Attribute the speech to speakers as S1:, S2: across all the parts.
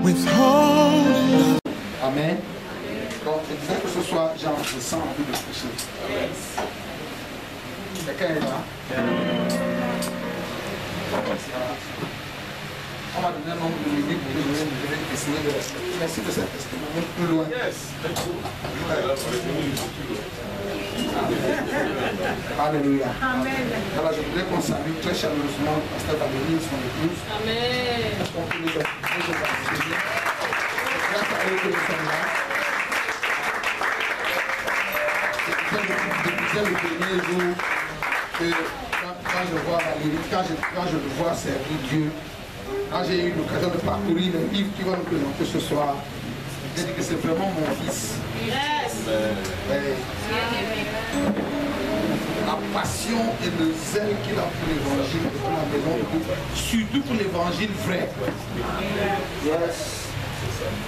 S1: withholding.
S2: Amen. Donc, je disais que ce soir, j'ai sens envie de prêcher. Quelqu'un est là? On m'a donné un nombre de minutes pour que je vais essayer de respecter. Merci de cette testimonial plus loin. Alléluia. Amen. Alors, je voudrais qu'on salue très chaleureusement Pasteur Valérie et son épouse. Amen. On peut les appuyer. Grâce à eux que nous sommes là. C'était le dernier jour que quand je vois Valérie, quand je le vois servir Dieu, quand j'ai eu l'occasion de parcourir le livre qui va nous présenter ce soir, j'ai dit que c'est vraiment mon fils. Yes. La passion et le zèle qu'il a pour l'évangile et pour la maison de Dieu, surtout pour l'évangile vrai. Yes.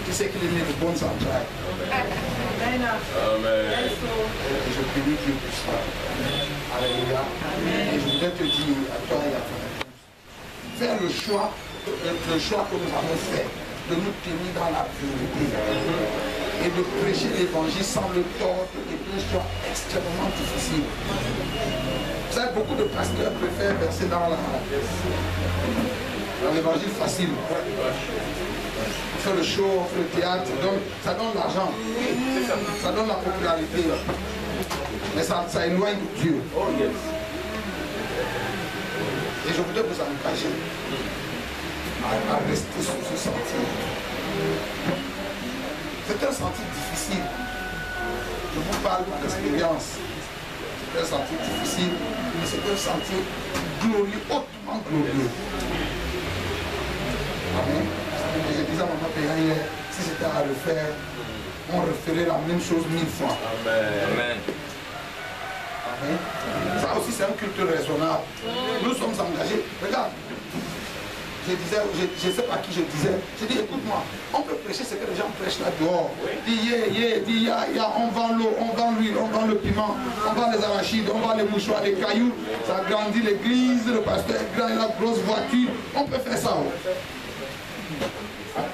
S2: Tu sais qu'il est né de bonnes entrailles. Amen. Et je bénis Dieu pour ça. Alléluia. Et je voudrais te dire à toi et à ton épouse, faire le choix que nous avons fait de nous tenir dans la vérité et de prêcher l'évangile sans le tordre et un choix extrêmement difficile. Vous savez, beaucoup de pasteurs préfèrent verser dans l'évangile facile. On fait le show, on fait le théâtre, ça donne l'argent, ça donne la popularité, mais ça éloigne de Dieu. Et je voudrais vous encourager à rester sur ce sentier. C'est un sentier difficile. Je vous parle par expérience. C'est un sentier difficile, mais c'est un sentier glorieux, hautement glorieux. Amen. Et je disais à maman Périn hier, si c'était à refaire, on referait la même chose 1000 fois. Amen. Amen. Ça aussi c'est un culte raisonnable. Nous sommes engagés. Regarde. Je disais, je ne sais pas qui je disais. Je dis, écoute-moi, on peut prêcher ce que les gens prêchent là dehors. Dis, on vend l'eau, on vend l'huile, on vend le piment, on vend les arachides, on vend les mouchoirs, les cailloux. Ça grandit l'église, le pasteur est grand, il a une grosse voiture. On peut faire ça.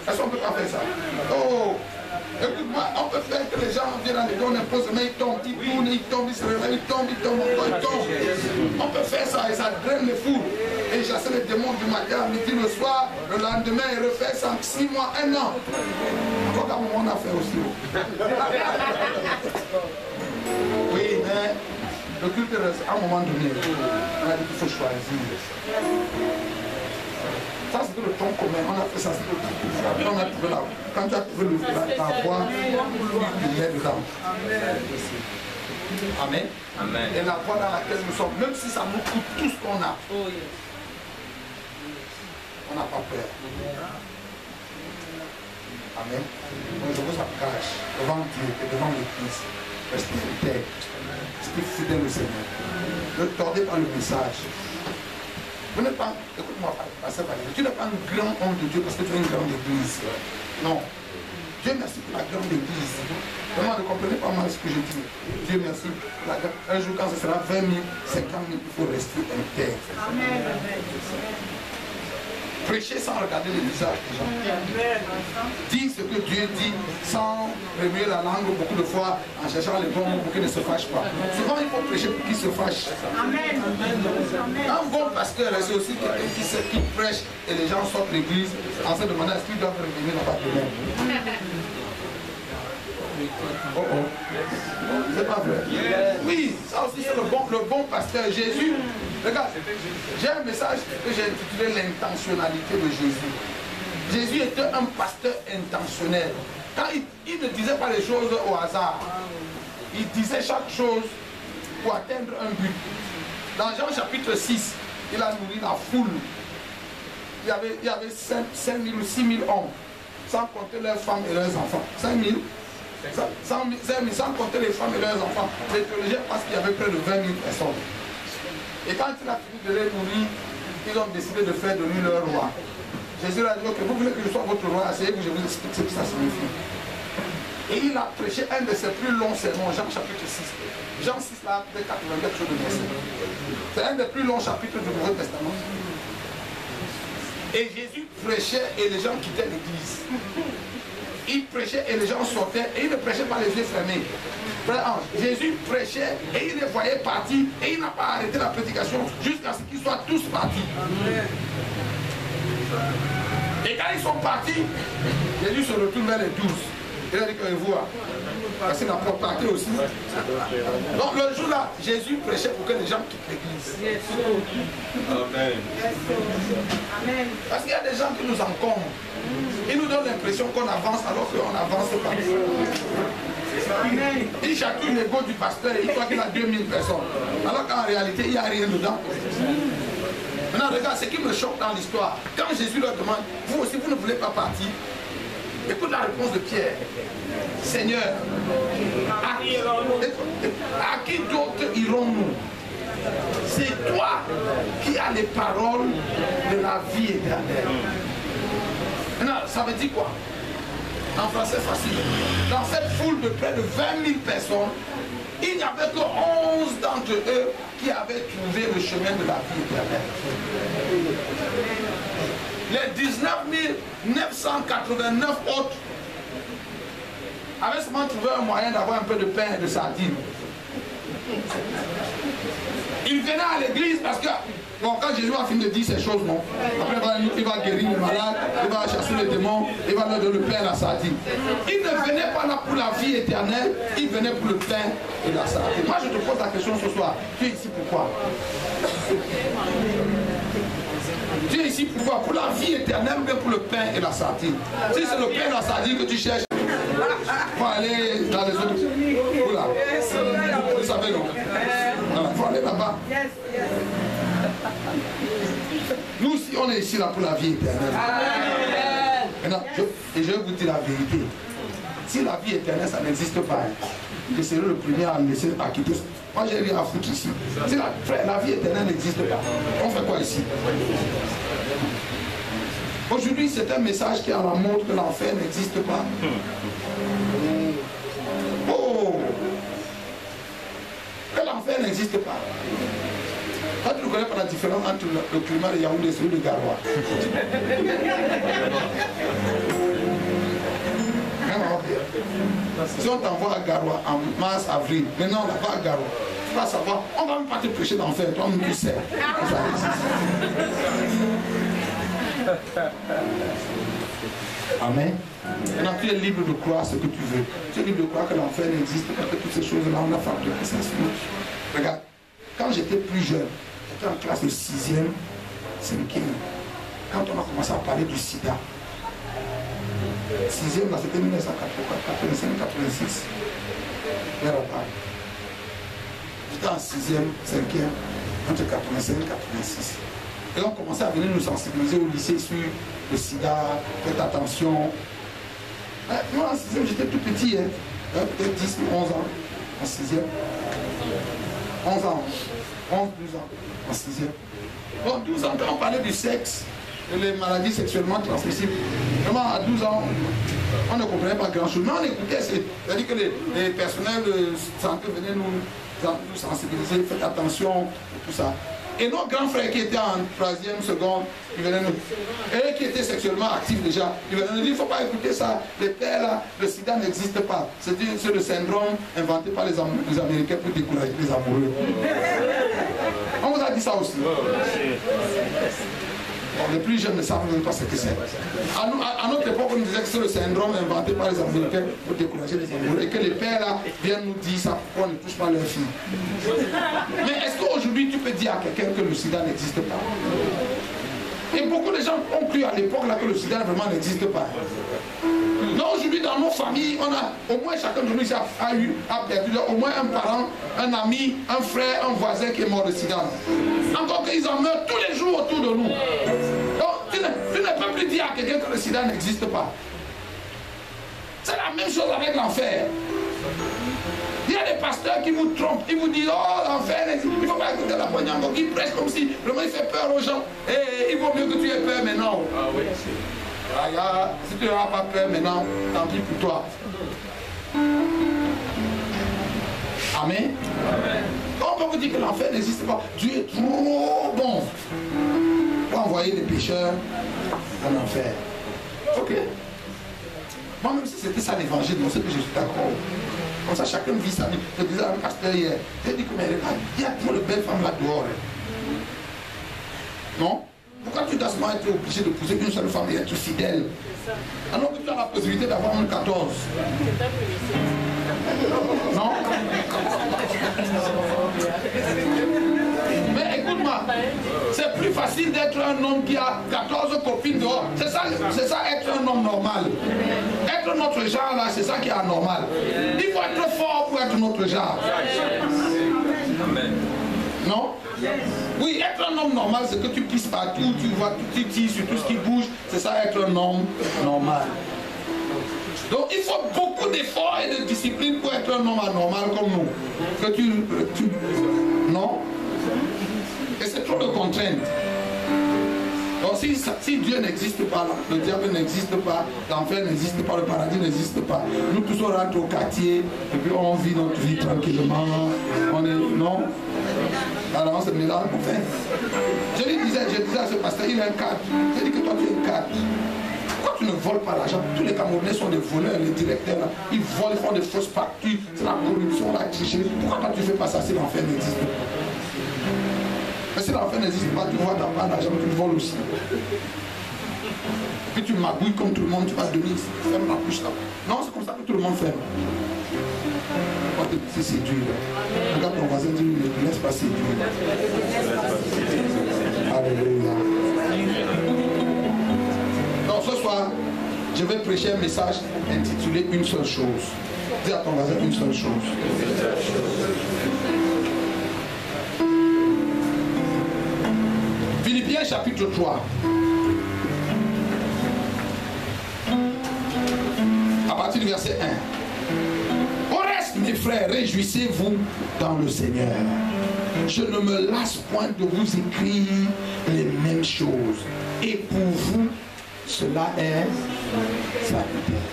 S2: Est-ce qu'on ne peut pas faire ça? Oh! Écoute-moi, on peut faire que les gens viennent à l'église, on impose, mais ils tombent, ils tournent, ils tombent, ils se réveillent, ils tombent, encore ils tombent. On peut faire ça et ça draine les fous. Et chasser les démons du matin, à midi, le soir, le lendemain, il refait ça 6 mois, 1 an. Encore qu'à un moment, on a fait aussi. Oui, mais le culte, à un moment donné, on a dit qu'il faut choisir. Ça, c'était le ton commun. On a fait ça, c'était le ton commun. Après, on a trouvé la... Quand tu as trouvé la voie, il est dedans. Amen. Amen. Et la voie dans laquelle nous sommes, même si ça nous coûte tout ce qu'on a, on n'a pas peur. Amen. Donc je vous engage devant Dieu et devant l'Église. Restez fidèles. Restez fidèles au Seigneur. Ne tordez pas le message. Vous n'êtes pas, écoute-moi, Pasteur Valérie, tu n'es pas un grand homme de Dieu parce que tu es une grande église. Non. Dieu merci pour la grande église. Vraiment, ne comprenez pas mal ce que je dis. Dieu merci. Un jour, quand ce sera 20 000, 50 000, il faut rester intègre. Amen. Prêcher sans regarder les visages des gens. Dire ce que Dieu dit sans remuer la langue beaucoup de fois en cherchant les bons mots pour qu'ils ne se fâchent pas. Souvent il faut prêcher pour qu'ils se fâchent. Amen. Un bon pasteur, c'est aussi quelqu'un qui prêche et les gens sortent de l'église en se demandant est-ce qu'ils doivent revenir dans pas demain. Oh oh. C'est pas vrai. Oui, ça aussi c'est le bon pasteur. Jésus, regarde, j'ai un message que j'ai intitulé l'intentionnalité de Jésus. Jésus était un pasteur intentionnel. Quand il ne disait pas les choses au hasard, il disait chaque chose pour atteindre un but. Dans Jean chapitre 6, il a nourri la foule. Il y avait 5 000 ou 6 000 hommes, sans compter leurs femmes et leurs enfants. 5 000 sans compter les femmes et leurs enfants. Les théologiens pensent qu'il y avait près de 20 000 personnes. Et quand il a fini de les nourrir, ils ont décidé de faire de lui leur roi. Jésus a dit, ok, vous voulez que je sois votre roi, asseyez que je vous explique ce que ça signifie. Et il a prêché un de ses plus longs sermons, Jean chapitre 6. Jean 6 là, fait 84 jours de versets. C'est un des plus longs chapitres du Nouveau Testament. Et Jésus prêchait et les gens quittaient l'église. Il prêchait et les gens sortaient et il ne prêchait pas les yeux fermés. Jésus prêchait et il les voyait partir et il n'a pas arrêté la prédication jusqu'à ce qu'ils soient tous partis. Et quand ils sont partis, Jésus se retourne vers les 12. Il a dit que vous, parce qu'il n'a pas parti aussi. Donc le jour-là, Jésus prêchait pour que les gens quittent l'église.
S1: Amen.
S2: Parce qu'il y a des gens qui nous encombrent. Ils nous donnent l'impression qu'on avance alors qu'on n'avance pas. Ils chatouillent l'ego du pasteur et il croit qu'il a 2000 personnes. Alors qu'en réalité, il n'y a rien dedans. Maintenant, regarde, ce qui me choque dans l'histoire, quand Jésus leur demande, vous aussi, vous ne voulez pas partir? Écoute la réponse de Pierre. Seigneur, à qui d'autre irons-nous? C'est toi qui as les paroles de la vie éternelle. Maintenant, ça veut dire quoi? En français facile. Dans cette foule de près de 20 000 personnes, il n'y avait que 11 d'entre eux qui avaient trouvé le chemin de la vie éternelle. Les 19 989 autres avaient seulement trouvé un moyen d'avoir un peu de pain et de sardines. Ils venaient à l'église parce que, bon, quand Jésus a fini de dire ces choses, non. Après, il va guérir les malades, il va chasser les démons, il va leur donner le pain et la sardine. Ils ne venaient pas là pour la vie éternelle, ils venaient pour le pain et la sardine. Moi, je te pose la question ce soir. Tu es ici pourquoi? Tu es ici pourquoi? Pour la vie éternelle ou bien pour le pain et la sardine? Si c'est le pain et la sardine que tu cherches, il faut aller dans les autres. Oula. Vous savez, non? Il faut aller là-bas. Nous aussi, on est ici là pour la vie éternelle. Maintenant, je vais vous dire la vérité. Si la vie éternelle, ça n'existe pas, je serai le premier à me laisser à quitter. Moi, j'ai rien à foutre ici. Si la vie éternelle n'existe pas, on fait quoi ici? Aujourd'hui, c'est un message qui a la montre que l'enfer n'existe pas. Oh! Que l'enfer n'existe pas. Toi, tu ne connais pas la différence entre le climat de Yaoundé et celui de Garoua. Si on t'envoie à Garoua en mars, avril, maintenant on n'a pas à Garoua. Tu vas savoir, on ne va même pas te prêcher d'enfer, toi-même tu sais. Amen. Maintenant, tu es libre de croire ce que tu veux. Tu es libre de croire que l'enfer n'existe pas, que toutes ces choses-là, on a fabriqué ça. Regarde, quand j'étais plus jeune, j'étais en classe de 6e, 5e, quand on a commencé à parler du sida, 6e, c'était 1985-86. J'étais en 6e, 5e, entre 85 et 86. Et on commençait à venir nous sensibiliser au lycée sur le sida, faites attention. Moi en 6e, j'étais tout petit, hein. Peut-être 10 ou 11 ans en 6e. 11 ans, 11, 12 ans en 6e. Bon, 12 ans, quand on parlait du sexe, et les maladies sexuellement transmissibles, vraiment à 12 ans, on ne comprenait pas grand-chose. Mais on écoutait, c'est-à-dire que les personnels de santé venaient nous sensibiliser, faites attention, et tout ça. Et nos grands frères qui étaient en 3e, seconde, ils venaient nous... Et qui étaient sexuellement actifs déjà, ils venaient nous dire, il ne faut pas écouter ça, les pères là, le sida n'existe pas. C'est le syndrome inventé par les Américains pour décourager les amoureux. On vous a dit ça aussi. Bon, les plus jeunes ne savent même pas ce que c'est. À notre époque, on nous disait que c'est le syndrome inventé par les Américains pour décourager les amoureux et que les pères là viennent nous dire ça pour qu'on ne touche pas leurs filles. Mais est-ce qu'aujourd'hui tu peux dire à quelqu'un que le sida n'existe pas? Et beaucoup de gens ont cru à l'époque là que le sida vraiment n'existe pas. Donc aujourd'hui dans nos familles, on a au moins chacun de nous a perdu au moins un parent, un ami, un frère, un voisin qui est mort de sida. Encore qu'ils en meurent tous les jours autour de nous. Donc tu ne peux plus dire à quelqu'un que le sida n'existe pas. C'est la même chose avec l'enfer. Il y a des pasteurs qui vous trompent, ils vous disent oh l'enfer n'existe, il ne faut pas écouter la poignarde, donc ils prêchent comme si vraiment il fait peur aux gens. Et il vaut mieux que tu aies peur maintenant. Ah oui, si tu n'auras pas peur maintenant, tant pis pour toi. Amen. On peut vous dire que l'enfer n'existe pas. Dieu est trop bon pour envoyer les pécheurs en enfer. Ok. Moi-même, si c'était ça l'évangile, moi, c'est que je suis d'accord. Comme ça, chacun vit sa vie. Je disais à un pasteur hier, j'ai dit, mais regarde, il y a trop de belles femmes là dehors. Non? Pourquoi tu dois seulement être obligé de pousser une seule femme et être fidèle? Alors que tu as la possibilité d'avoir un 14. Non? Mais écoute-moi, c'est plus facile d'être un homme qui a 14 copines dehors. C'est ça être un homme normal. Être notre genre là, c'est ça qui est anormal. Il faut être fort pour être notre genre. Non? Oui, être un homme normal, c'est que tu pisses partout, tu vois, tu tires sur tout ce qui bouge. C'est ça être un homme normal. Donc il faut beaucoup d'efforts et de discipline pour être un homme anormal comme nous. Que non? Et c'est trop de contraintes. Donc si Dieu n'existe pas, le diable n'existe pas, l'enfer n'existe pas, le paradis n'existe pas. Nous tous on rentre au quartier et puis on vit notre vie tranquillement. On est. Non? Alors on se mélange. Enfin, je disais à ce pasteur, il a un cadre. Je dis que toi tu es un cadre. Pourquoi tu ne voles pas l'argent? Tous les Camerounais sont des voleurs, les directeurs là. Ils volent, ils font des fausses factures. C'est la corruption, la tricherie. Pourquoi toi tu ne fais pas ça si l'enfer n'existe pas? Mais si l'enfer n'existe pas, tu vois, tu n'as pas d'argent, tu voles aussi. Puis tu magouilles comme tout le monde, tu vas donner, ferme la bouche là. Non, c'est comme ça que tout le monde fait. C'est séduire. Regarde ton voisin, dis ne laisse pas séduire. Alléluia. Donc ce soir, je vais prêcher un message intitulé Une seule chose. Dis à ton voisin une seule chose. Philippiens chapitre 3. À partir du verset 1. Au reste, mes frères, réjouissez-vous dans le Seigneur. Je ne me lasse point de vous écrire les mêmes choses. Et pour vous, cela est salutaire.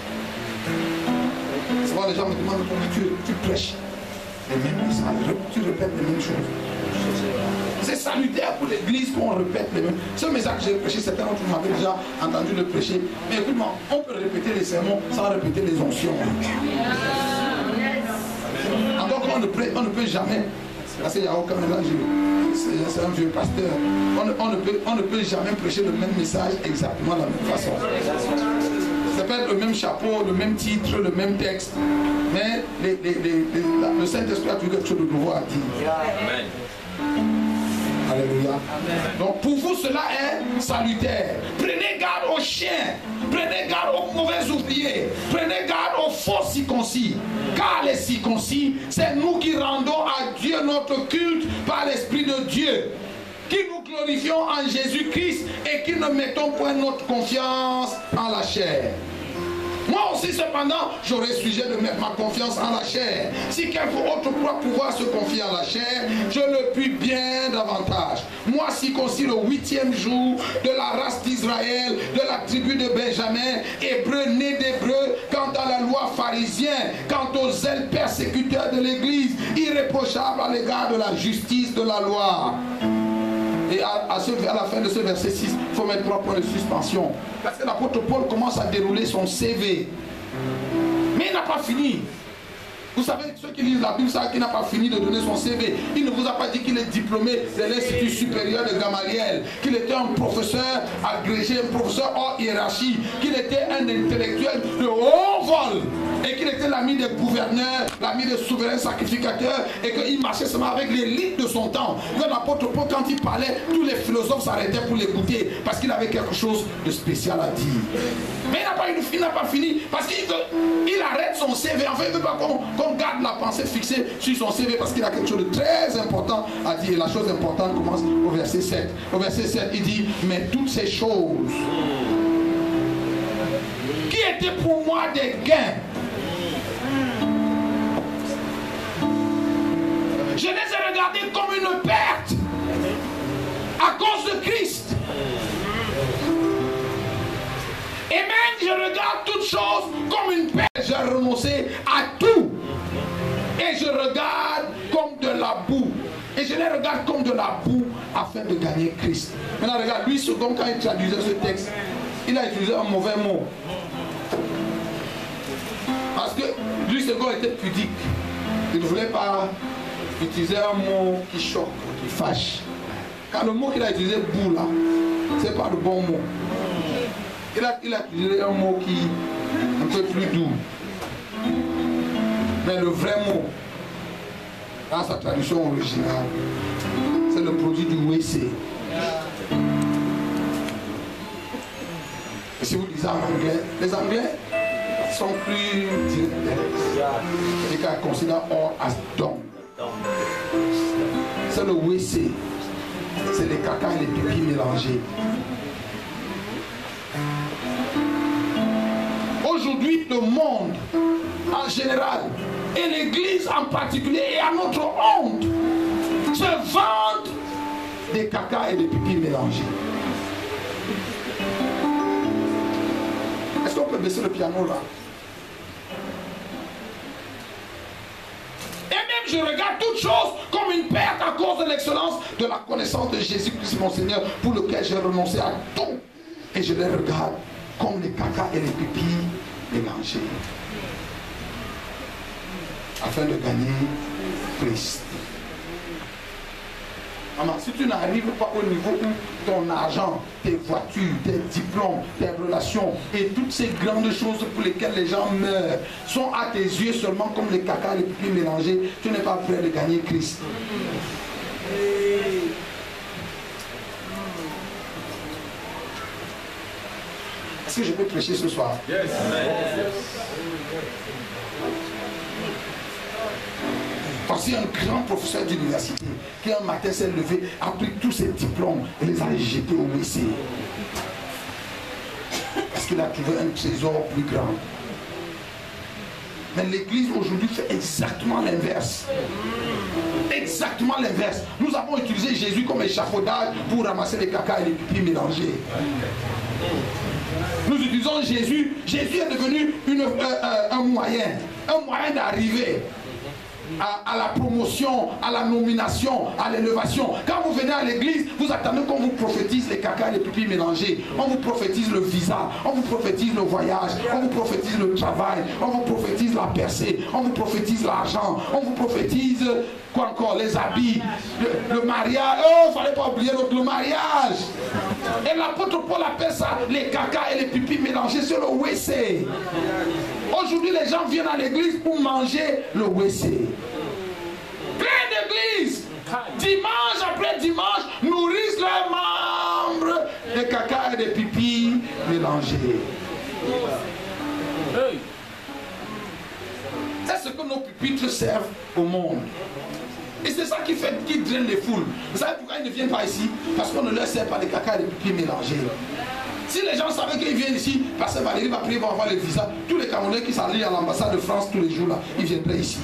S2: Souvent les gens me demandent pourquoi tu prêches les mêmes messages, tu répètes les mêmes choses. C'est salutaire pour l'église qu'on répète les mêmes. Ce message que j'ai prêché, certains d'entre vous m'avaient déjà entendu le prêcher. Mais écoute-moi, on peut répéter les sermons sans répéter les onctions. Donc on ne peut jamais, parce qu'il n'y a aucun mélange, c'est un vieux pasteur, on ne peut jamais prêcher le même message exactement de la même façon. Ça peut être le même chapeau, le même titre, le même texte, mais le Saint-Esprit a toujours quelque chose de nouveau à dire. Amen. Alléluia. Donc pour vous cela est salutaire. Prenez garde aux chiens, prenez garde aux mauvais ouvriers, prenez garde aux faux circoncis. Car les circoncis, c'est nous qui rendons à Dieu notre culte par l'Esprit de Dieu, qui nous glorifions en Jésus-Christ et qui ne mettons point notre confiance en la chair. Moi aussi, cependant, j'aurais sujet de mettre ma confiance en la chair. Si quelqu'un autre croit pouvoir se confier en la chair, je le puis bien davantage. Moi, circoncis le 8e jour de la race d'Israël, de la tribu de Benjamin, hébreu né d'hébreu, quant à la loi pharisien, quant aux zèles persécuteurs de l'Église, irréprochable à l'égard de la justice de la loi. Et à la fin de ce verset 6, il faut mettre 3 points de suspension. Parce que l'apôtre Paul commence à dérouler son CV. Mais il n'a pas fini. Vous savez, ceux qui lisent la Bible savent qu'il n'a pas fini de donner son CV. Il ne vous a pas dit qu'il est diplômé de l'Institut supérieur de Gamaliel, qu'il était un professeur agrégé, un professeur hors hiérarchie, qu'il était un intellectuel de haut vol, et qu'il était l'ami des gouverneurs, l'ami des souverains sacrificateurs, et qu'il marchait seulement avec l'élite de son temps. L'apôtre Paul, quand il parlait, tous les philosophes s'arrêtaient pour l'écouter, parce qu'il avait quelque chose de spécial à dire. Mais il n'a pas fini, parce qu'il arrête son CV. En fait, il ne veut pas qu'on garde la pensée fixée sur son CV, parce qu'il a quelque chose de très important à dire. Et la chose importante commence au verset 7. Au verset 7, il dit, mais toutes ces choses qui étaient pour moi des gains, je les ai regardées comme une perte à cause de Christ. Et même je regarde toutes choses comme une perte. J'ai renoncé à tout. Et je regarde comme de la boue. Et je les regarde comme de la boue afin de gagner Christ. Maintenant regarde, lui second, quand il traduisait ce texte, il a utilisé un mauvais mot. Parce que lui, ce gars était pudique. Il ne voulait pas utiliser un mot qui choque, qui fâche. Quand le mot qu'il a utilisé, bout là, c'est pas le bon mot. Il a utilisé un mot qui est un peu plus doux. Mais le vrai mot, dans sa traduction originale, c'est le produit du WC. Et si vous lisez en anglais, les Anglais sont plus directs. Les gars considèrent all as dung. C'est le WC. C'est les caca et les pipis mélangés. Aujourd'hui, le monde en général et l'Église en particulier et à notre honte se vendent des caca et des pipis mélangés. Est-ce qu'on peut baisser le piano là? Et même je regarde toutes choses comme une perte à cause de l'excellence de la connaissance de Jésus-Christ mon Seigneur, pour lequel j'ai renoncé à tout. Et je les regarde comme les caca et les pipis mélangés. Afin de gagner Christ. Maman, si tu n'arrives pas au niveau où ton argent, tes voitures, tes diplômes, tes relations et toutes ces grandes choses pour lesquelles les gens meurent sont à tes yeux seulement comme les caca et les pipis mélangés, tu n'es pas prêt de gagner Christ. Est-ce que je peux prêcher ce soir? Yes. Voici un grand professeur d'université qui un matin s'est levé, a pris tous ses diplômes et les a jetés au WC. Parce qu'il a trouvé un trésor plus grand. Mais l'Église aujourd'hui fait exactement l'inverse. Exactement l'inverse. Nous avons utilisé Jésus comme échafaudage pour ramasser les caca et les pipis mélangés. Nous utilisons Jésus. Jésus est devenu un moyen d'arriver à la promotion, à la nomination, à l'élévation. Quand vous venez à l'église, vous attendez qu'on vous prophétise les caca et les pipis mélangés. On vous prophétise le visa, on vous prophétise le voyage, on vous prophétise le travail, on vous prophétise la percée, on vous prophétise l'argent, on vous prophétise quoi encore, les habits, le mariage. Oh, il ne fallait pas oublier le mariage. Et l'apôtre Paul appelle ça les caca et les pipis mélangés sur le WC. Aujourd'hui, les gens viennent à l'église pour manger le WC. Plein d'églises, dimanche après dimanche, nourrissent leurs membres des caca et des pipis mélangés. C'est ce que nos pupitres servent au monde. Et c'est ça qui draine les foules. Vous savez pourquoi ils ne viennent pas ici? Parce qu'on ne leur sert pas des caca et des pipis mélangés. Si les gens savaient qu'ils viennent ici, parce que Valérie va prier pour avoir les visas, tous les Camerounais qui s'allient à l'ambassade de France tous les jours là, ils viendraient ici.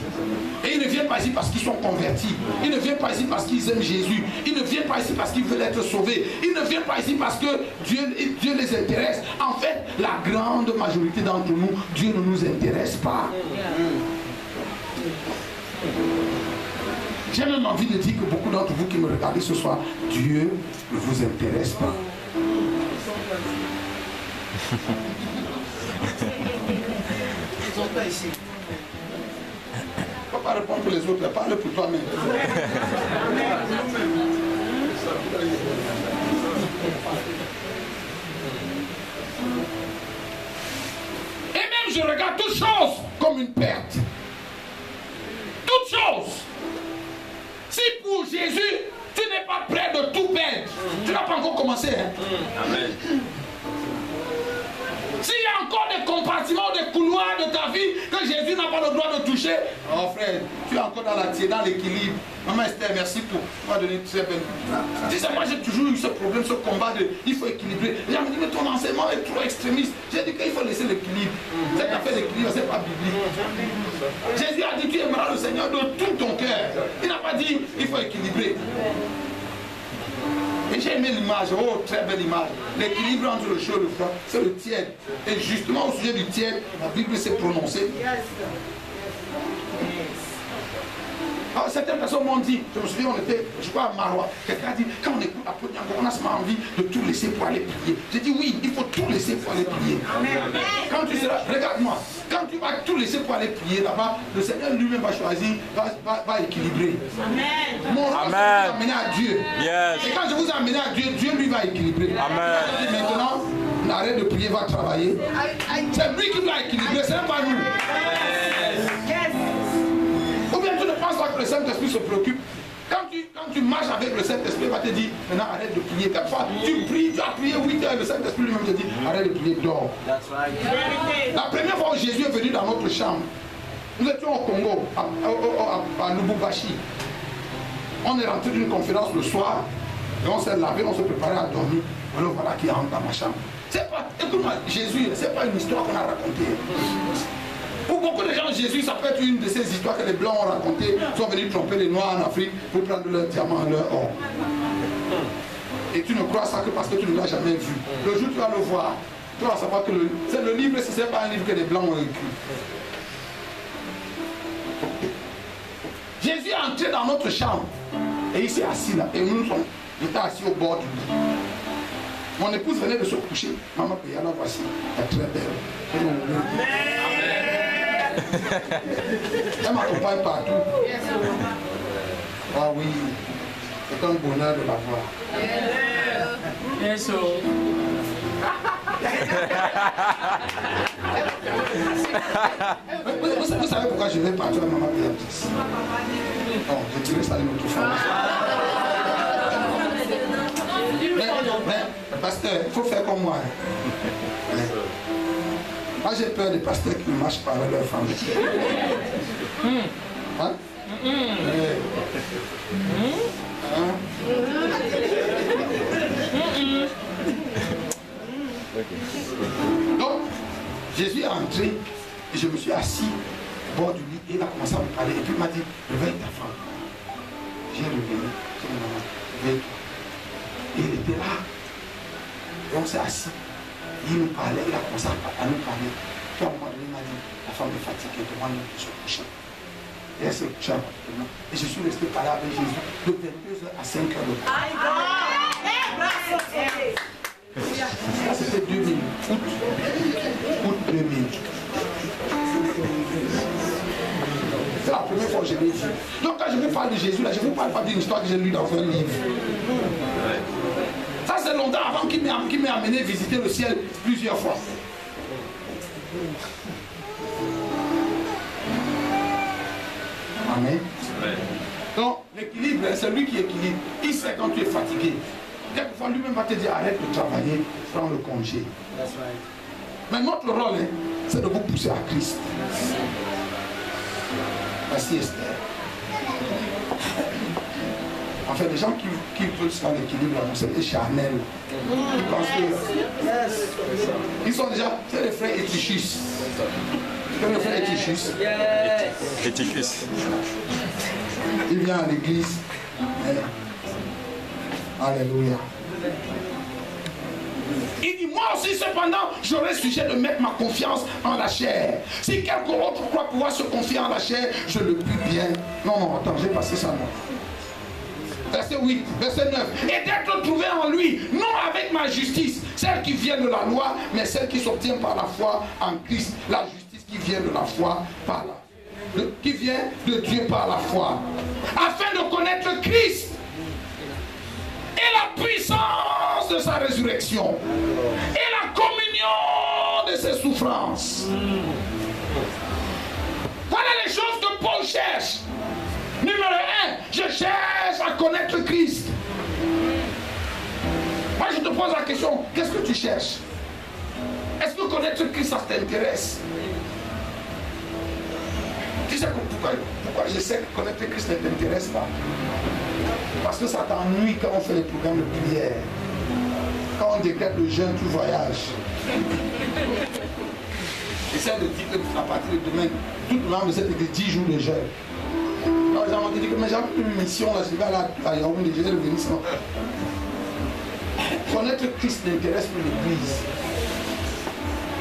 S2: Et ils ne viennent pas ici parce qu'ils sont convertis. Ils ne viennent pas ici parce qu'ils aiment Jésus. Ils ne viennent pas ici parce qu'ils veulent être sauvés. Ils ne viennent pas ici parce que Dieu les intéresse. En fait, la grande majorité d'entre nous, Dieu ne nous intéresse pas. J'ai même envie de dire que beaucoup d'entre vous qui me regardez ce soir, Dieu ne vous intéresse pas.
S3: Ils sont pas ici.
S2: Il ne faut pas répondre pour les autres, parle pour toi-même. Et même je regarde toutes choses comme une perte. Toutes choses. Si pour Jésus, tu n'es pas prêt de tout perdre, tu n'as pas encore commencé. Hein?
S1: Amen.
S2: S'il y a encore des compartiments, des couloirs de ta vie que Jésus n'a pas le droit de toucher, oh frère, tu es encore dans l'équilibre. Maman Esther, merci pour m'avoir donné toutes ces peines. Tu sais, moi j'ai toujours eu ce problème, ce combat de il faut équilibrer. Les gens me disent, mais ton enseignement est trop extrémiste. J'ai dit qu'il faut laisser l'équilibre. Cette affaire d'équilibre, c'est pas biblique. Jésus a dit, tu aimeras le Seigneur de tout ton cœur. Il n'a pas dit, il faut équilibrer. Et j'ai aimé l'image, oh très belle image. L'équilibre entre le chaud et le froid, c'est le tiède. Et justement au sujet du tiède, la Bible s'est prononcée. Alors, certaines personnes m'ont dit, je me souviens, on était, je crois, à Marois. Quelqu'un a dit, quand on écoute la première, on a seulement envie de tout laisser pour aller prier. J'ai dit, oui, il faut tout laisser pour aller prier. Quand tu seras, regarde-moi, quand tu vas tout laisser pour aller prier là-bas, le Seigneur lui-même va choisir, va équilibrer. Mon rôle, c'est de vous amener à Dieu. Et quand je vous amène à Dieu, Dieu lui va équilibrer. Maintenant, arrête de prier, va travailler. C'est lui qui va équilibrer, ce n'est pas nous. Ou bien tu ne penses pas que le Saint-Esprit se préoccupe. Quand tu marches avec le Saint-Esprit, il va te dire, maintenant arrête de prier. Quelquefois, tu pries, tu as prié 8 heures, le Saint-Esprit lui-même te dit, arrête de prier, dors. La première fois où Jésus est venu dans notre chambre, nous étions au Congo, à Lubumbashi. On est rentré d'une conférence le soir, et on s'est lavé, on s'est préparé à dormir. Alors voilà qui rentre dans ma chambre. C'est pas, écoute-moi, Jésus, c'est pas une histoire qu'on a racontée. Pour beaucoup de gens, Jésus, ça peut être une de ces histoires que les Blancs ont racontées. Ils sont venus tromper les Noirs en Afrique pour prendre leurs diamants, leur or. Et tu ne crois ça que parce que tu ne l'as jamais vu. Le jour où tu vas le voir, tu vas savoir que c'est le livre, ce n'est pas un livre que les Blancs ont écrit. Jésus est entré dans notre chambre et il s'est assis là. Et nous sommes, j'étais assis au bord du lit. Mon épouse venait de se coucher. Maman Péa, la voici, elle est très belle. Elle m'accompagne partout. Ah oui, c'est un bonheur de la voir. Vous savez pourquoi je vais partir à Maman Béatrice? Bon, je dirais ça à une autre fois. Mais, pasteur, il faut faire comme moi. Moi, j'ai peur des pasteurs qui marchent par leur femme. Hein? Donc, Jésus est entré et je me suis assis au bord du lit et il a commencé à me parler. Et puis il m'a dit, réveille ta femme. J'ai réveillé. J'ai dit, maman, réveille-toi. Et il était là. Et on s'est assis. Il nous parlait, il a commencé à nous parler. Puis à un moment donné, il m'a dit, la femme est fatiguée, demande-nous de se coucher. Et elle s'est couchée rapidement. Et je suis resté parler avec Jésus de 22h à 5h de ça c'était 2000, août 2000. C'est la première fois que je l'ai vu. Donc quand je vous parle de Jésus, là, je ne vous parle pas d'une histoire que j'ai lue dans un livre. Ça c'est longtemps avant qu'il m'ait amené visiter le ciel plusieurs fois. Amen. Donc l'équilibre, c'est lui qui équilibre. Il sait quand tu es fatigué. Quelquefois lui-même va te dire arrête de travailler, prends le congé. Mais notre rôle, c'est de vous pousser à Christ. Merci Esther. En fait, les gens qui veulent faire l'équilibre, c'est les charnels. Ils pensent que... Ils sont déjà... C'est les frères Étichus. C'est le frère Étichus.
S4: Étichus.
S2: Il vient à l'église. Alléluia. Il dit, moi aussi cependant, j'aurais sujet de mettre ma confiance en la chair. Si quelqu'un autre croit pouvoir se confier en la chair, je le puis bien. Non, attends, j'ai passé ça, non. Verset 8, verset 9. Et d'être trouvé en lui, non avec ma justice, celle qui vient de la loi, mais celle qui s'obtient par la foi en Christ. La justice qui vient de la foi par la qui vient de Dieu par la foi. Afin de connaître Christ et la puissance de sa résurrection et la communion de ses souffrances. Voilà les choses que Paul cherche. Numéro 1, je cherche à connaître Christ. Moi je te pose la question, qu'est-ce que tu cherches? Est-ce que connaître Christ ça t'intéresse? Tu sais pourquoi je sais que connaître Christ ne t'intéresse pas? Parce que ça t'ennuie quand on fait les programmes de prière. Quand on décrète le jeûne, tu voyages. J'essaie de dire qu'à partir de demain, toute l'âme de 10 jours de jeûne. Alors les gens m'ont dit que mais j'ai une mission là, je vais aller à Yaoundé, je vais revenir sinon. Connaître Christ n'intéresse plus l'Église.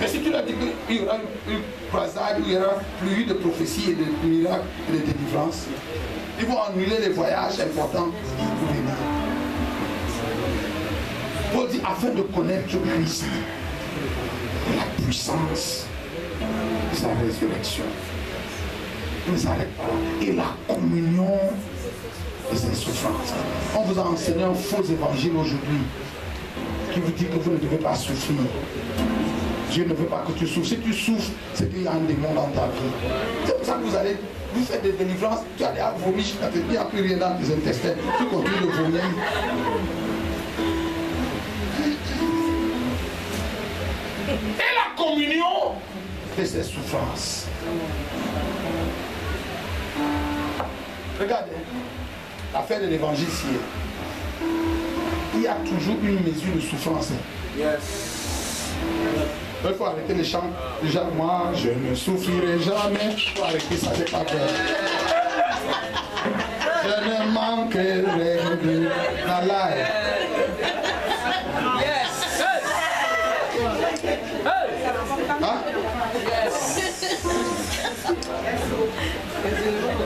S2: Mais si tu leur dis qu'il y aura une croisade, où il y aura plus de prophéties et de miracles et de délivrances, ils vont annuler les voyages importants pour venir. Paul dit afin de connaître Christ, la puissance de sa résurrection. Il ne s'arrête pas. Et la communion de ses souffrances. On vous a enseigné un faux évangile aujourd'hui qui vous dit que vous ne devez pas souffrir. Dieu ne veut pas que tu souffres. Si tu souffres, c'est qu'il y a un démon dans ta vie. C'est pour ça que vous allez vous faire des délivrances. Tu allais à vomir, il n'y a plus rien dans tes intestins. Tu continues de vomir. Et la communion de ses souffrances. Regardez, l'affaire de l'évangile, il y a toujours une mesure de souffrance. Yes. Il faut arrêter les chants. Déjà, moi, je ne souffrirai jamais. Il faut arrêter ça, c'est pas vrai. Je ne manquerai de la life. Yes. Hein?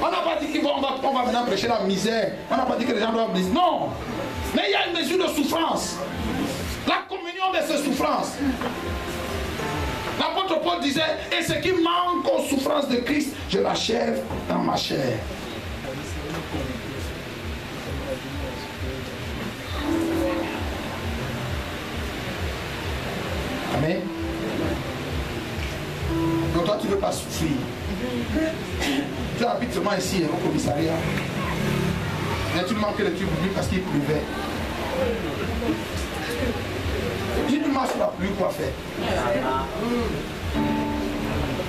S2: On n'a pas dit qu'on va maintenant prêcher la misère. On n'a pas dit que les gens doivent dire non. Mais il y a une mesure de souffrance. La communion de ces souffrances. L'apôtre Paul disait, et ce qui manque aux souffrances de Christ, je l'achève dans ma chair. Amen. Donc toi tu ne veux pas souffrir. Tu habites seulement ici au commissariat. Mais tu manques de tubes parce qu'il pleuvait. Si tu marches sur la pluie, quoi faire?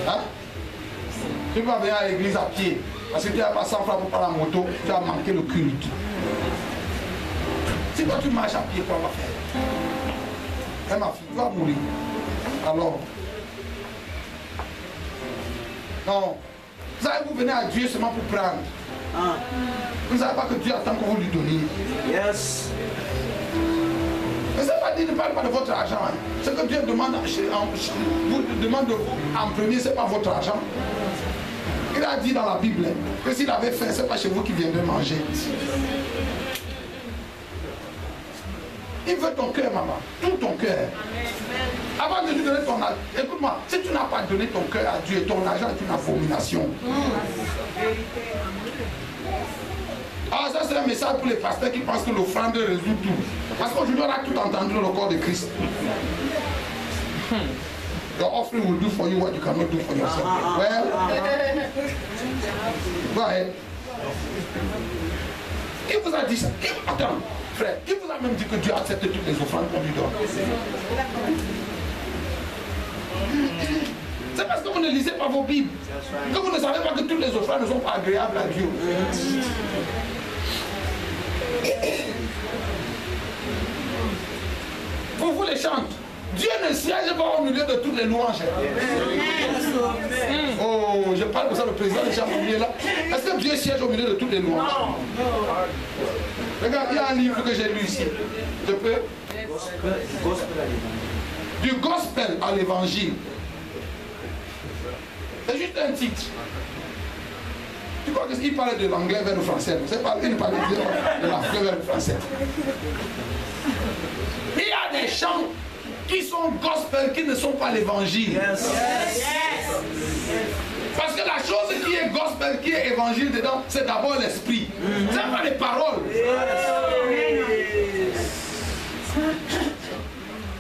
S2: Hein? Tu vas venir à l'église à pied. Parce que tu n'as pas 100 francs pour prendre la moto, tu vas manquer le culte. Si toi tu marches à pied, quoi va faire? Eh ma fille, tu vas mourir. Alors, non. Vous savez, vous venez à Dieu seulement pour prendre. Vous ne savez pas que Dieu attend que vous lui donniez. Yes. Mais ça ne veut pas ne parle pas de votre argent. Hein. Ce que Dieu demande, vous demande en premier, ce n'est pas votre argent. Il a dit dans la Bible que s'il avait faim, ce n'est pas chez vous qu'il viendrait manger. Il veut ton cœur, maman. Tout ton cœur. Avant de lui donner ton argent, écoute-moi, si tu n'as pas donné ton cœur à Dieu, ton argent est une abomination. Ah, ça c'est un message pour les pasteurs qui pensent que l'offrande résout tout. Parce qu'aujourd'hui on a tout entendu dans le corps de Christ. Your offering will do for you what you cannot do for yourself. Well, go ahead. Qui vous a dit ça? Attends, frère, qui vous a même dit que Dieu accepte toutes les offrandes qu'on lui donne? C'est parce que vous ne lisez pas vos Bibles. Que vous ne savez pas que toutes les offrandes ne sont pas agréables à Dieu. Pour vous les chante. Dieu ne siège pas au milieu de toutes les louanges. Oh, je parle comme ça, le président des chants est là. Est-ce que Dieu siège au milieu de toutes les louanges? Regarde, il y a un livre que j'ai lu ici. Je peux? Du gospel à l'évangile. C'est juste un titre. Tu crois qu'il parlait de l'anglais vers le français? Il ne parlait de l'anglais vers le français. Il y a des chants qui sont gospel, qui ne sont pas l'évangile. Yes. Yes. Parce que la chose qui est gospel, qui est évangile dedans, c'est d'abord l'esprit. Ce n'est pas les paroles.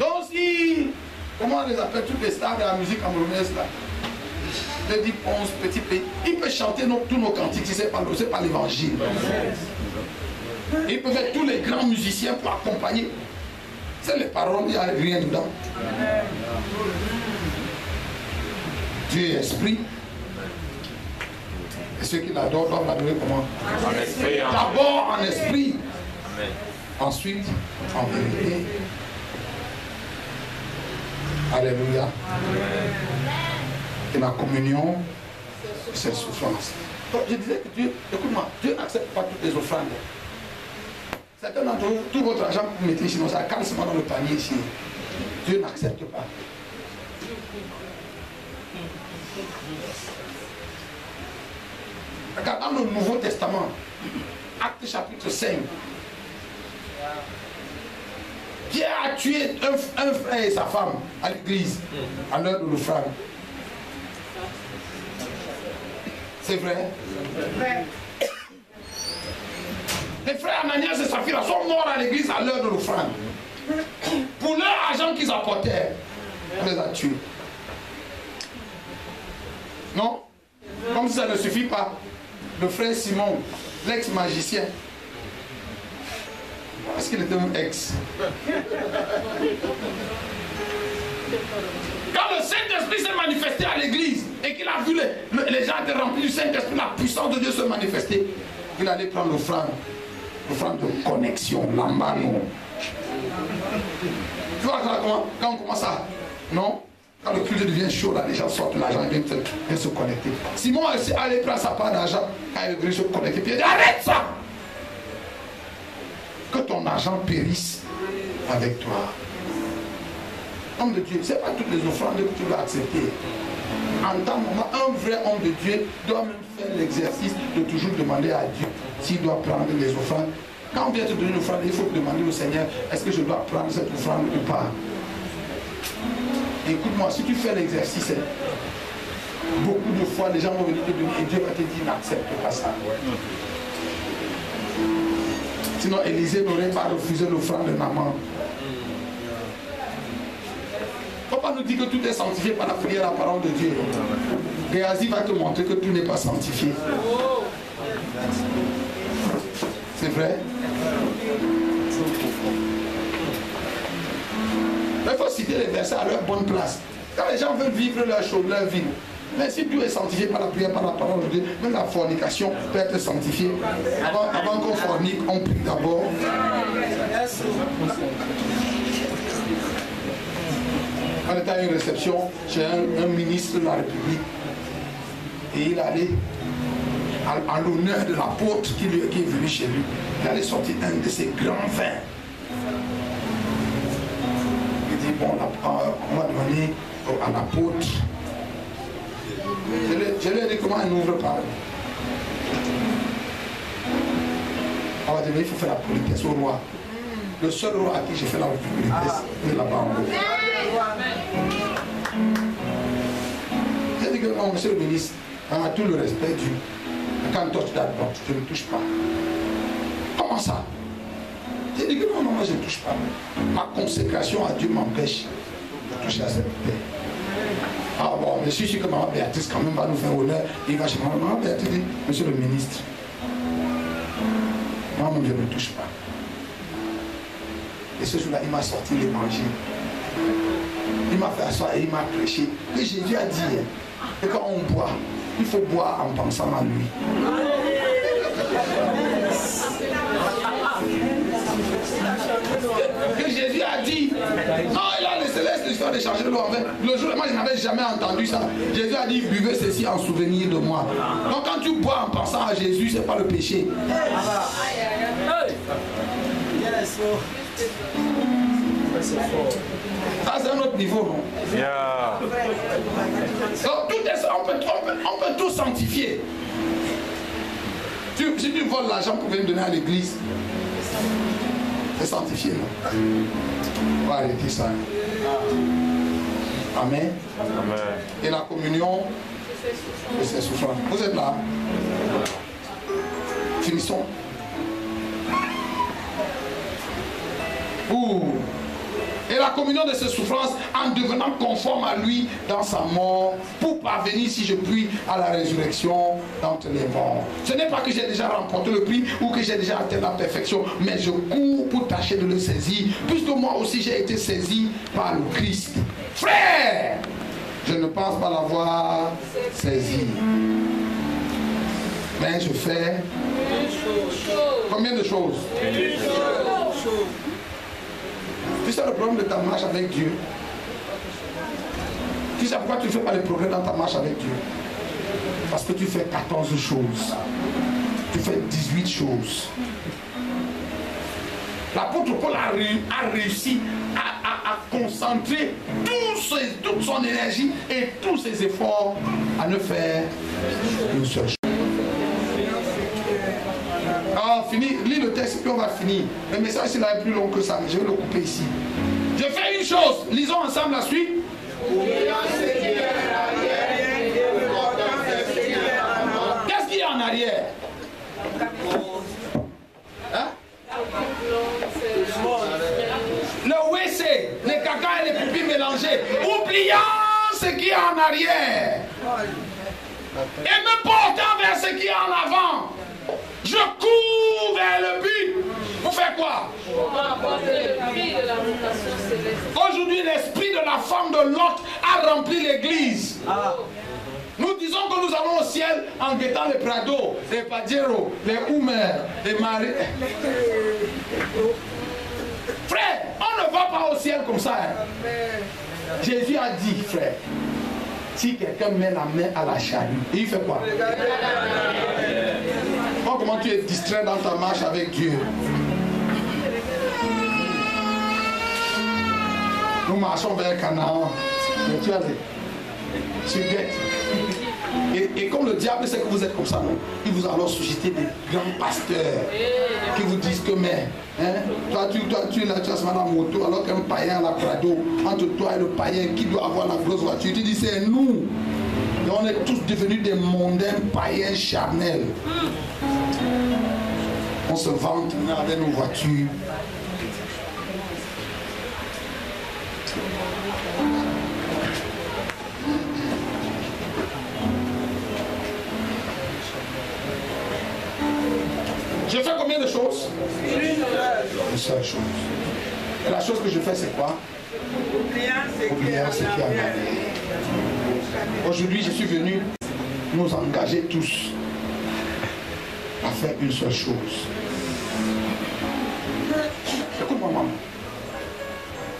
S2: Donc si, comment on les appelle, toutes les stars de la musique camerounaise là, de 10, 11 petits pays, il peut chanter tous nos cantiques si ce n'est pas l'évangile. Il peut mettre tous les grands musiciens pour accompagner. C'est les paroles, il n'y a rien dedans. Dieu est esprit. Et ceux qui l'adorent doivent l'adorer comment? En esprit. D'abord en esprit. Amen. Ensuite en vérité. Alléluia. Amen. Et la communion, c'est souffrance. Donc, je disais que Dieu, écoute-moi, Dieu n'accepte pas toutes les offrandes. Certains d'entre vous, tout votre argent que vous mettez sinon ça calme seulement dans le panier ici. Dieu n'accepte pas. Regarde, dans le Nouveau Testament, Acte chapitre 5, Pierre a tué un frère et sa femme à l'église, à l'heure de l'offrande. C'est vrai? Les frères Ananias et Saphira sont morts à l'église à l'heure de l'offrande. Pour leur argent qu'ils apportaient, on les a tués. Non? Comme si ça ne suffit pas. Le frère Simon, l'ex-magicien, parce qu'il était un ex. Quand le Saint-Esprit s'est manifesté à l'église et qu'il a vu les gens étaient remplis du Saint-Esprit, la puissance de Dieu se manifester, il allait prendre l'offrande de connexion, l'ambano. Tu vois quand on commence à... Non? Quand le culte devient chaud, là, les gens sortent l'argent et viennent se connecter. Simon allait prendre sa part d'argent quand il veut se connecter. Puis il dit, arrête ça! Que ton argent périsse avec toi. Homme de Dieu, ce n'est pas toutes les offrandes que tu vas accepter. En tant moment, un vrai homme de Dieu doit même faire l'exercice de toujours demander à Dieu s'il doit prendre les offrandes. Quand on vient te donner une offrande, il faut demander au Seigneur, est-ce que je dois prendre cette offrande ou pas? Écoute-moi, si tu fais l'exercice, beaucoup de fois les gens vont venir te donner et Dieu va te dire n'accepte pas ça. Sinon Élisée n'aurait pas refusé l'offrande de Naaman. Il ne faut pas nous dire que tout est sanctifié par la prière et la parole de Dieu. Géasi va te montrer que tout n'est pas sanctifié. C'est vrai? Il faut citer les versets à leur bonne place. Quand les gens veulent vivre leur chose, leur vie. Mais si tout est sanctifié par la prière, par la parole de Dieu, même la fornication peut être sanctifiée. Avant qu'on fornique, on prie d'abord. On était à une réception chez un ministre de la République. Et il allait, à l'honneur de l'apôtre qui est venu chez lui, il allait sortir un de ses grands vins. Il dit, bon, on va demander à l'apôtre. Je lui ai dit comment il n'ouvre pas. On va dire, il faut faire la politesse au roi. Le seul roi à qui j'ai fait la politesse, c'est là-bas en haut. J'ai dit que non, monsieur le ministre, a tout le respect du. Quand touch that box, je ne touche pas. Comment ça? J'ai dit que non, moi je ne touche pas. Ma consécration à Dieu m'empêche de toucher à cette paix. Ah bon, mais je suis sûr que Maman Béatrice quand même va nous faire honneur. Il va chez Maman Béatrice dit, monsieur le ministre, moi je ne touche pas. Et ce jour-là, il m'a sorti l'évangile. Il m'a fait asseoir et il m'a prêché. Et Jésus a dit, que quand on boit, il faut boire en pensant à lui. Que Jésus a dit, non, il a laissé l'histoire de changer l'eau en vin. Le jour, moi je n'avais jamais entendu ça. Jésus a dit, buvez ceci en souvenir de moi. Donc quand tu bois en pensant à Jésus, ce n'est pas le péché. Ça c'est un autre niveau, non?
S4: Yeah.
S2: Donc tout est ça, on peut tout sanctifier. Si tu voles l'argent pour venir donner à l'église, c'est sanctifié, non? On va arrêter ça. Amen.
S4: Amen.
S2: Et la communion de ces souffrances. Vous êtes là? Finissons. Et la communion de ses souffrances en devenant conforme à lui dans sa mort pour parvenir, si je puis, à la résurrection d'entre les morts. Ce n'est pas que j'ai déjà remporté le prix ou que j'ai déjà atteint la perfection, mais je cours pour tâcher de le saisir, puisque moi aussi j'ai été saisi par le Christ. Frère, je ne pense pas l'avoir saisi, mais je fais combien de choses? Tu sais le problème de ta marche avec Dieu. Tu sais pourquoi tu ne fais pas le progrès dans ta marche avec Dieu? Parce que tu fais 14 choses. Tu fais 18 choses. L'apôtre Paul a réussi à à concentrer toute son énergie et tous ses efforts à ne faire une seule chose. Ah, fini, lis le texte puis on va finir. Le message il est plus long que ça, mais je vais le couper ici. Je fais une chose, lisons ensemble la suite. Qu'est-ce qu'il y a en arrière? Hein? Le WC, les caca et les pipis mélangés, oubliant ce qui est en arrière et me portant vers ce qui est en avant. Je cours vers le but. Pour faire quoi? Aujourd'hui, l'esprit de la femme de Lot a rempli l'église. Nous disons que nous allons au ciel en guettant les Prado, les Pajero, les Oumer, les Marie. Frère, on ne va pas au ciel comme ça. Hein. Jésus a dit, frère, si quelqu'un met la main à la charrue, il fait quoi? Oh, comment tu es distrait dans ta marche avec Dieu. Nous marchons vers Canaan. Mais tu as tu guettes. Et comme le diable sait que vous êtes comme ça, non? Il vous a alors suscité des grands pasteurs qui vous disent que mais, hein, toi tu es là, tu as ce matin en moto, alors qu'un païen à la Prado, entre toi et le païen, qui doit avoir la grosse voiture? Tu dis c'est nous. Et on est tous devenus des mondains païens charnels. On se vante avec nos voitures. Je fais combien de choses? Une seule chose. Et la chose que je fais, c'est quoi? Oublier ce qui est en arrière. Aujourd'hui, je suis venu nous engager tous à faire une seule chose. Écoute-moi, maman.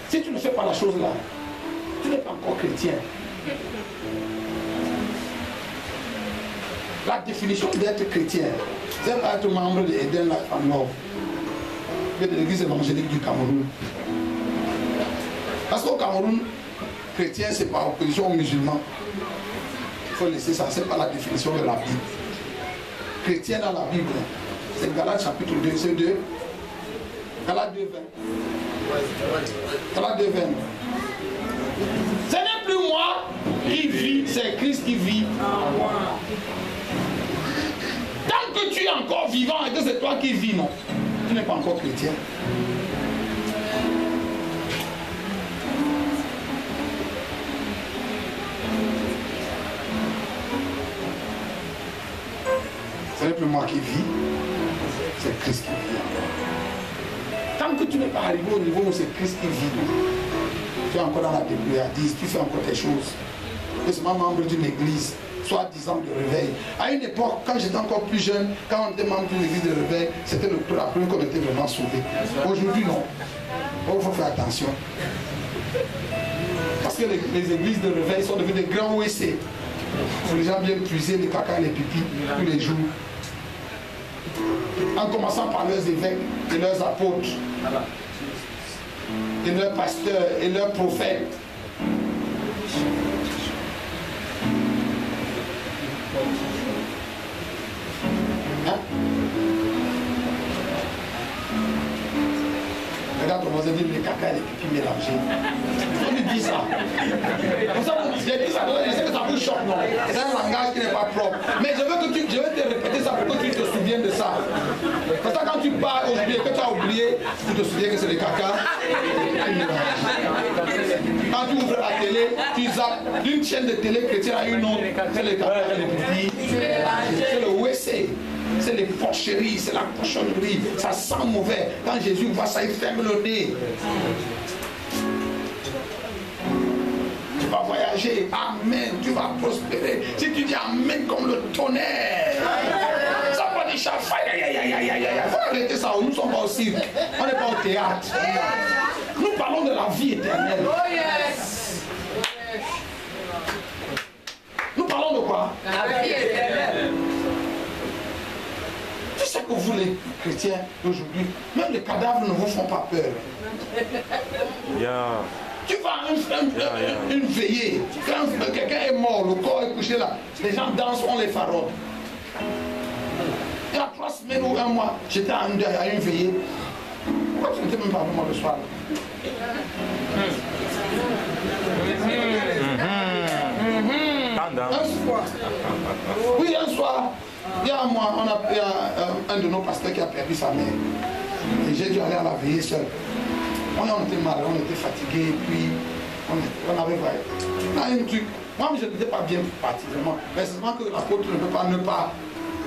S2: Si tu ne fais pas la chose là, tu n'es pas encore chrétien. La définition d'être chrétien, c'est pas être membre de Eden Life and Love, de l'église évangélique du Cameroun. Parce qu'au Cameroun, chrétien, c'est par opposition aux musulmans. Il faut laisser ça, c'est pas la définition de la Bible. Chrétien dans la Bible, c'est Galates chapitre 2, c'est 2. Galates 2, 20. Galates 2, 20. Ce n'est plus moi qui vis, c'est Christ qui vit en moi. Tant que tu es encore vivant et que c'est toi qui vis, non, tu n'es pas encore chrétien. Ce n'est plus moi qui vis, c'est Christ qui vit en moi. Tant que tu n'es pas arrivé au niveau où c'est Christ qui vit, tu es encore dans la débrouillardise, tu fais encore tes choses. Tu es seulement membre d'une église, soit 10 ans de réveil. À une époque, quand j'étais encore plus jeune, quand on était membre d'une église de réveil, c'était la première qu'on était vraiment sauvé. Aujourd'hui, non. Il faut faire attention. Parce que les églises de réveil sont devenues des grands WC. Pour les gens bien puiser les caca et les pipis tous les jours. En commençant par leurs évêques et leurs apôtres, et leurs pasteurs et leurs prophètes. Hein? Regarde ton voisin dit les caca et les pipis mélangés. On lui dit ça. Comme ça, j'ai dit ça, je sais que ça vous choque, non? C'est un langage qui n'est pas propre. Mais je vais te répéter ça pour que tu te souviennes de ça. Comme ça, quand tu pars aujourd'hui et que tu as oublié, tu te souviens que c'est les caca. Quand tu ouvres la télé, tu zappes d'une chaîne de télé chrétienne à une autre. C'est les caca et les pipis. C'est le WC. C'est les porcheries, c'est la cochonnerie. Ça sent mauvais. Quand Jésus voit ça, il ferme le nez. Tu vas voyager. Amen. Tu vas prospérer. Si tu dis Amen comme le tonnerre. Ça va dire chafaille. Il faut arrêter ça. Nous ne sommes pas au cirque. On n'est pas au théâtre. Nous parlons de la vie éternelle. Nous parlons de quoi? La vie éternelle. Tu sais que vous les chrétiens d'aujourd'hui, même les cadavres ne vous font pas peur.
S4: Yeah.
S2: Tu vas à une veillée, quand quelqu'un est mort, le corps est couché là, les gens dansent, on les farote. Il y a 3 semaines ou 1 mois, j'étais à une veillée. Pourquoi tu n'étais même pas avec moi le soir? Oui, un soir, il y a un mois, il y a un de nos pasteurs qui a perdu sa mère. Et j'ai dû aller à la veillée seul. On était malade, on était fatigué, puis on avait un truc. Moi, je n'étais pas bien parti, vraiment. Mais c'est seulement que l'apôtre ne peut pas ne pas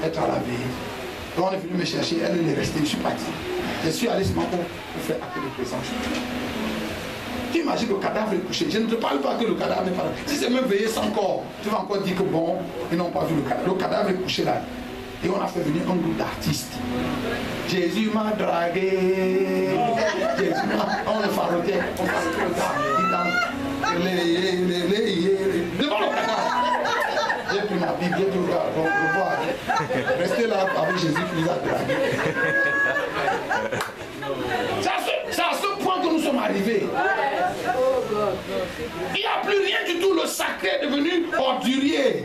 S2: être à la veillée. Donc on est venu me chercher, elle est restée, je suis parti. Je suis allé seulement pour faire acte de présence. Tu imagines le cadavre est couché. Je ne te parle pas que le cadavre n'est pas là. Si c'est même veillé sans corps, tu vas encore dire que bon, ils n'ont pas vu le cadavre. Le cadavre est couché là. Et on a fait venir un groupe d'artistes. Jésus m'a dragué. Jésus m'a... On le farotait. On farotait le gars. Il danse. Devant le cadavre. J'ai pris ma Bible, j'ai pris le gars. Bon, revoir. Restez là avec Jésus qui nous a dragué. C'est à ce point que nous sommes arrivés. Il n'y a plus rien du tout. Le sacré est devenu ordurier.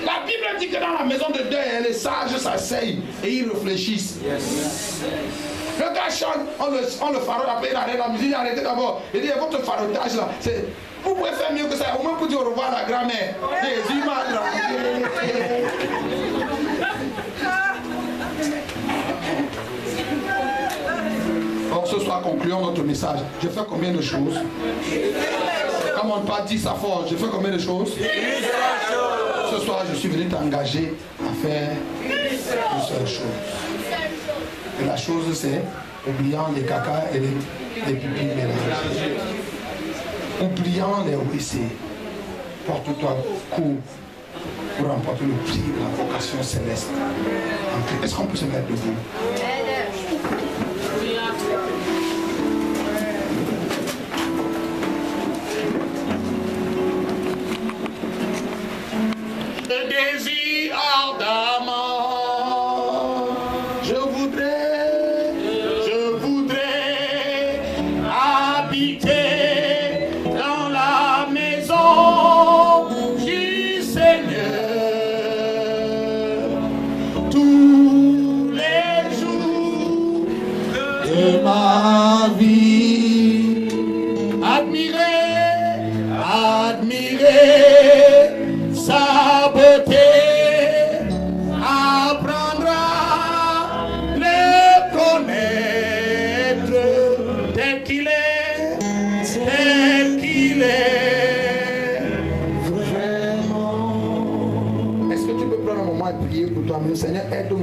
S2: La Bible dit que dans la maison de deuil, les sages s'asseyent et ils réfléchissent. Le gars chante, on le farote, après il arrête la musique, il arrête d'abord. Il dit, votre farotage là, vous pouvez faire mieux que ça. Au moins pour dire au revoir à la grand-mère. Jésus m'a dragué. Bon, ce soir, concluons notre message. Je fais combien de choses? Comme on ne pas dit ça fort, je fais combien de choses? Ce soir, je suis venu t'engager à faire une seule chose. Et la chose, c'est oubliant les caca et les pipis mélangés. Oubliant les WC. Porte-toi court pour remporter le prix de la vocation céleste. Est-ce qu'on peut se mettre debout? Je désire ardemment, je voudrais habiter dans la maison du Seigneur tous les jours de ma vie. Admirer sa beauté, apprendre à le connaître tel qu'il est vraiment. Est-ce que tu peux prendre un moment et prier pour toi-même, Seigneur, aide-moi.